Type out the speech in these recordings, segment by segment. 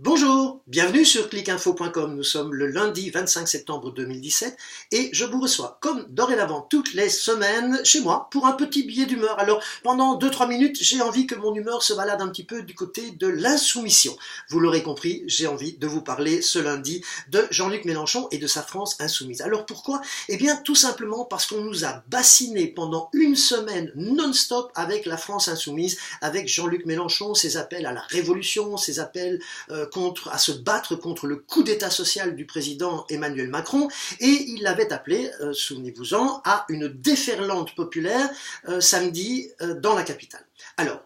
Bonjour, bienvenue sur clicinfo.com. Nous sommes le lundi 25 septembre 2017 et je vous reçois comme dorénavant toutes les semaines chez moi pour un petit billet d'humeur. Alors pendant 2-3 minutes, j'ai envie que mon humeur se balade un petit peu du côté de l'insoumission. Vous l'aurez compris, j'ai envie de vous parler ce lundi de Jean-Luc Mélenchon et de sa France insoumise. Alors pourquoi? Eh bien tout simplement parce qu'on nous a bassiné pendant une semaine non-stop avec la France insoumise, avec Jean-Luc Mélenchon, ses appels à la révolution, ses appels à se battre contre le coup d'état social du président Emmanuel Macron, et il l'avait appelé, souvenez-vous-en, à une déferlante populaire samedi dans la capitale. Alors,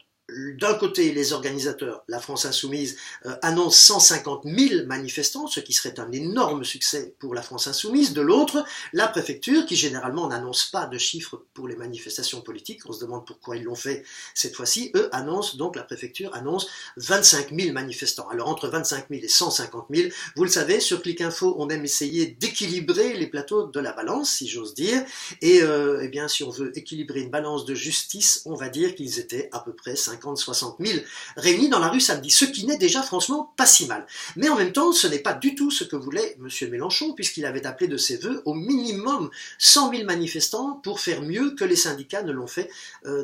d'un côté, les organisateurs, la France Insoumise, annoncent 150 000 manifestants, ce qui serait un énorme succès pour la France Insoumise. De l'autre, la préfecture, qui généralement n'annonce pas de chiffres pour les manifestations politiques, on se demande pourquoi ils l'ont fait cette fois-ci, la préfecture annonce 25 000 manifestants. Alors entre 25 000 et 150 000, vous le savez, sur Clicinfo, on aime essayer d'équilibrer les plateaux de la balance, si j'ose dire, et eh bien, si on veut équilibrer une balance de justice, on va dire qu'ils étaient à peu près 50-60 000 réunis dans la rue samedi, ce qui n'est déjà franchement pas si mal. Mais en même temps, ce n'est pas du tout ce que voulait M. Mélenchon, puisqu'il avait appelé de ses voeux au minimum 100 000 manifestants pour faire mieux que les syndicats ne l'ont fait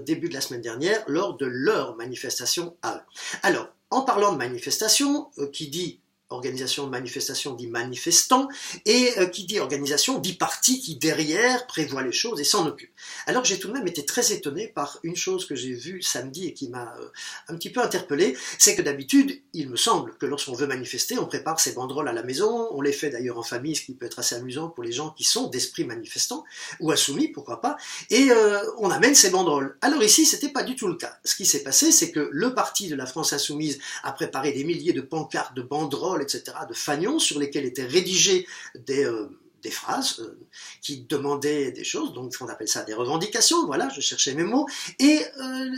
début de la semaine dernière lors de leur manifestation à eux. Alors, en parlant de manifestation, qui dit organisation de manifestation dit manifestant, et qui dit organisation dit parti qui derrière prévoit les choses et s'en occupe. Alors j'ai tout de même été très étonné par une chose que j'ai vue samedi et qui m'a un petit peu interpellé, c'est que d'habitude, il me semble que lorsqu'on veut manifester, on prépare ses banderoles à la maison, on les fait d'ailleurs en famille, ce qui peut être assez amusant pour les gens qui sont d'esprit manifestant, ou insoumis, pourquoi pas, et on amène ses banderoles. Alors ici, c'était pas du tout le cas. Ce qui s'est passé, c'est que le parti de la France Insoumise a préparé des milliers de pancartes, de banderoles, etc., de fanions sur lesquels étaient rédigées des phrases qui demandaient des choses, donc on appelle ça des revendications, voilà, je cherchais mes mots, et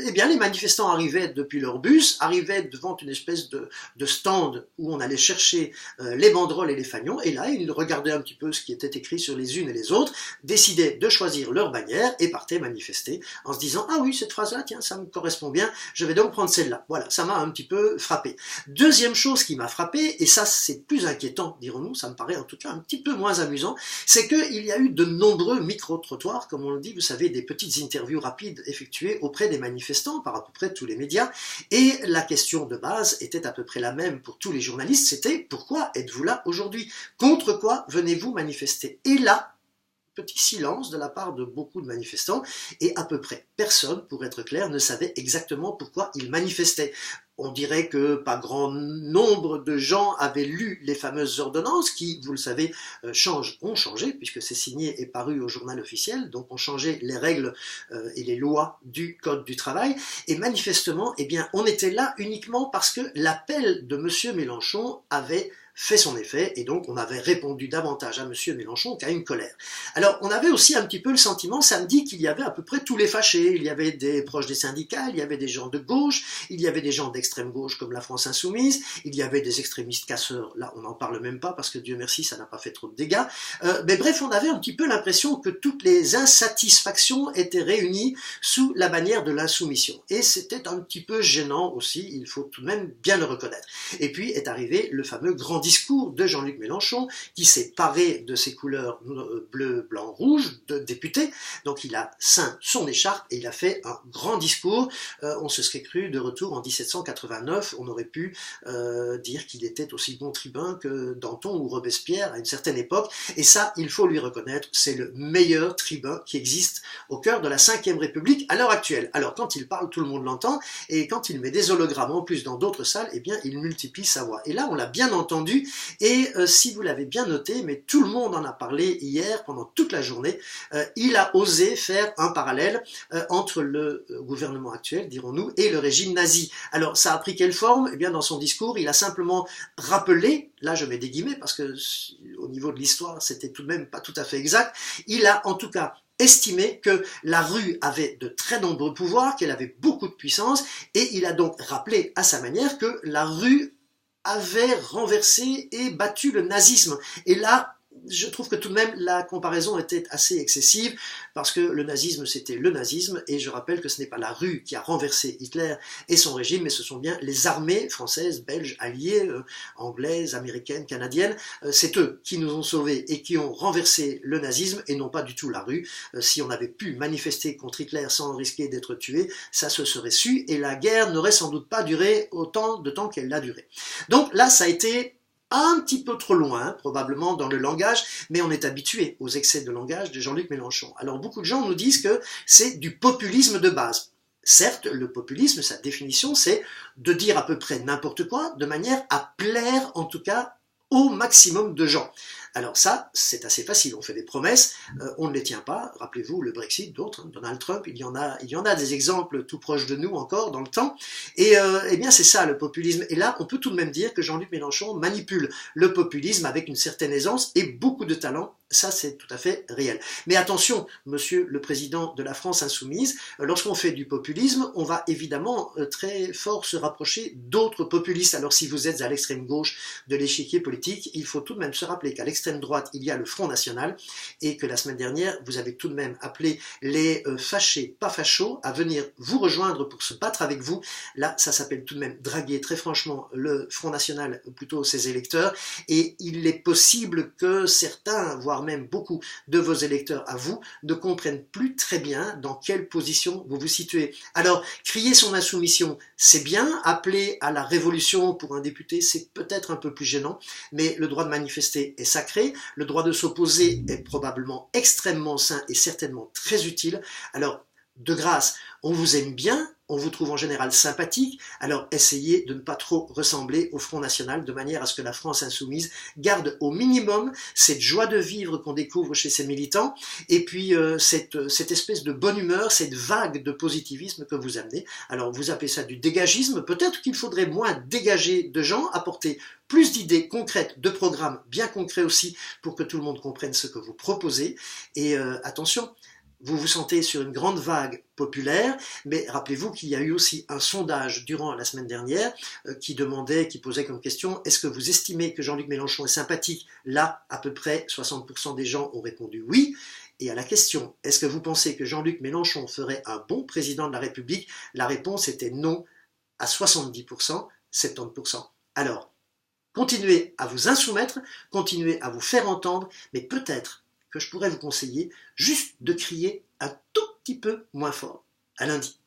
eh bien les manifestants arrivaient depuis leur bus, arrivaient devant une espèce de stand où on allait chercher les banderoles et les fanions, et là ils regardaient un petit peu ce qui était écrit sur les unes et les autres, décidaient de choisir leur bannière et partaient manifester en se disant « Ah oui, cette phrase-là, tiens, ça me correspond bien, je vais donc prendre celle-là ». Voilà, ça m'a un petit peu frappé. Deuxième chose qui m'a frappé, et ça c'est plus inquiétant, dirons-nous, ça me paraît en tout cas un petit peu moins amusant, c'est qu'il y a eu de nombreux micro-trottoirs, comme on le dit, vous savez, des petites interviews rapides effectuées auprès des manifestants par à peu près tous les médias, et la question de base était à peu près la même pour tous les journalistes, c'était « Pourquoi êtes-vous là aujourd'hui? Contre quoi venez-vous manifester ?» Et là, petit silence de la part de beaucoup de manifestants, et à peu près personne, pour être clair, ne savait exactement pourquoi ils manifestaient. On dirait que pas grand nombre de gens avaient lu les fameuses ordonnances qui, vous le savez, ont changé, puisque c'est signé et paru au journal officiel, donc ont changé les règles et les lois du Code du travail, et manifestement, eh bien, on était là uniquement parce que l'appel de M. Mélenchon avait fait son effet, et donc on avait répondu davantage à M. Mélenchon qu'à une colère. Alors, on avait aussi un petit peu le sentiment samedi qu'il y avait à peu près tous les fâchés. Il y avait des proches des syndicats, il y avait des gens de gauche, il y avait des gens d'extrême gauche comme la France Insoumise, il y avait des extrémistes casseurs, là on n'en parle même pas parce que Dieu merci ça n'a pas fait trop de dégâts, mais bref on avait un petit peu l'impression que toutes les insatisfactions étaient réunies sous la bannière de l'insoumission, et c'était un petit peu gênant aussi, il faut tout de même bien le reconnaître. Et puis est arrivé le fameux grand discours de Jean-Luc Mélenchon qui s'est paré de ses couleurs bleu, blanc, rouge de député, donc il a ceint son écharpe et il a fait un grand discours, on se serait cru de retour en 1789, on aurait pu dire qu'il était aussi bon tribun que Danton ou Robespierre à une certaine époque, et ça, il faut lui reconnaître, c'est le meilleur tribun qui existe au cœur de la Ve République à l'heure actuelle. Alors quand il parle, tout le monde l'entend, et quand il met des hologrammes en plus dans d'autres salles, eh bien il multiplie sa voix. Et là, on l'a bien entendu, et si vous l'avez bien noté, mais tout le monde en a parlé hier, pendant toute la journée, il a osé faire un parallèle entre le gouvernement actuel, dirons-nous, et le régime nazi. Alors, ça a pris quelle forme? Eh bien, dans son discours, il a simplement rappelé, là je mets des guillemets parce que au niveau de l'histoire, c'était tout de même pas tout à fait exact, il a en tout cas estimé que la rue avait de très nombreux pouvoirs, qu'elle avait beaucoup de puissance, et il a donc rappelé à sa manière que la rue avait renversé et battu le nazisme. Et là, je trouve que tout de même la comparaison était assez excessive, parce que le nazisme c'était le nazisme, et je rappelle que ce n'est pas la rue qui a renversé Hitler et son régime, mais ce sont bien les armées françaises, belges, alliées, anglaises, américaines, canadiennes, c'est eux qui nous ont sauvés et qui ont renversé le nazisme, et non pas du tout la rue. Si on avait pu manifester contre Hitler sans risquer d'être tué, ça se serait su, et la guerre n'aurait sans doute pas duré autant de temps qu'elle l'a duré. Donc là, ça a été un petit peu trop loin, probablement, dans le langage, mais on est habitué aux excès de langage de Jean-Luc Mélenchon. Alors beaucoup de gens nous disent que c'est du populisme de base. Certes, le populisme, sa définition, c'est de dire à peu près n'importe quoi, de manière à plaire, en tout cas, au maximum de gens. Alors ça, c'est assez facile, on fait des promesses, on ne les tient pas. Rappelez-vous le Brexit, d'autres, Donald Trump, il y en a des exemples tout proches de nous encore dans le temps, et eh bien c'est ça le populisme. Et là, on peut tout de même dire que Jean-Luc Mélenchon manipule le populisme avec une certaine aisance et beaucoup de talent. Ça, c'est tout à fait réel. Mais attention, monsieur le président de la France insoumise, lorsqu'on fait du populisme, on va évidemment très fort se rapprocher d'autres populistes. Alors si vous êtes à l'extrême gauche de l'échiquier politique, il faut tout de même se rappeler qu'à l'extrême droite, il y a le Front National, et que la semaine dernière, vous avez tout de même appelé les fâchés, pas fachos, à venir vous rejoindre pour se battre avec vous. Là, ça s'appelle tout de même draguer très franchement le Front National, ou plutôt ses électeurs, et il est possible que certains, voire même beaucoup de vos électeurs à vous, ne comprennent plus très bien dans quelle position vous vous situez. Alors, crier son insoumission, c'est bien, appeler à la révolution pour un député, c'est peut-être un peu plus gênant, mais le droit de manifester est sacré, le droit de s'opposer est probablement extrêmement sain et certainement très utile. Alors, de grâce, on vous aime bien, on vous trouve en général sympathique, alors essayez de ne pas trop ressembler au Front National, de manière à ce que la France insoumise garde au minimum cette joie de vivre qu'on découvre chez ses militants, et puis cette espèce de bonne humeur, cette vague de positivisme que vous amenez. Alors vous appelez ça du dégagisme, peut-être qu'il faudrait moins dégager de gens, apporter plus d'idées concrètes, de programmes bien concrets aussi, pour que tout le monde comprenne ce que vous proposez, et attention, vous vous sentez sur une grande vague populaire, mais rappelez-vous qu'il y a eu aussi un sondage durant la semaine dernière qui posait comme question: est-ce que vous estimez que Jean-Luc Mélenchon est sympathique? Là, à peu près 60% des gens ont répondu oui. Et à la question: est-ce que vous pensez que Jean-Luc Mélenchon ferait un bon président de la République? La réponse était non à 70%, 70%. Alors, continuez à vous insoumettre, continuez à vous faire entendre, mais peut-être que je pourrais vous conseiller juste de crier un tout petit peu moins fort. À lundi.